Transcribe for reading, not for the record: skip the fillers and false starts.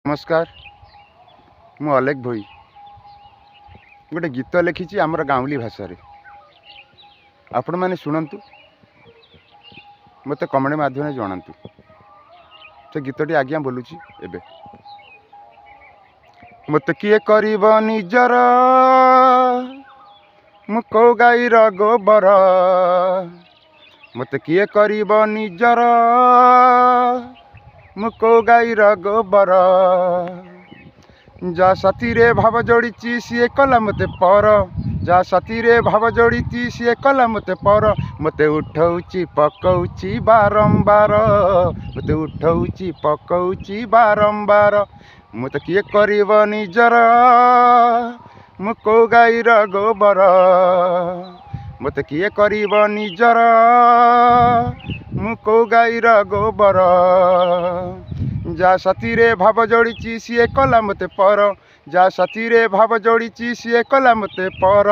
नमस्कार। मु अलेख भोई गोटे गीत लिखी आमर गाँवली भाषा आपण मैंने शुणु मत कमेंट माध्यम जनातु से गीतटी आज्ञा बोलुची एबे। मत किए करिब निजर मु को गाईर गोबर मत किए करिब निजर मु को गाईर गोबर जा साथी रे भाव जोड़ी सी कला मते पर जा साथी रे भाव जोड़ी सी कला मते पर मते उठौची पकौची बारंबार मते उठौची पकौची बारंबार मते किए करिब निजर मु को गाईर गोबर मते किए करिब निजर मु को गाईर गोबर जा साथी रे भाव जोड़ी सी कला मते पर जा साथी रे भाव जोड़ी सी कला मते पर।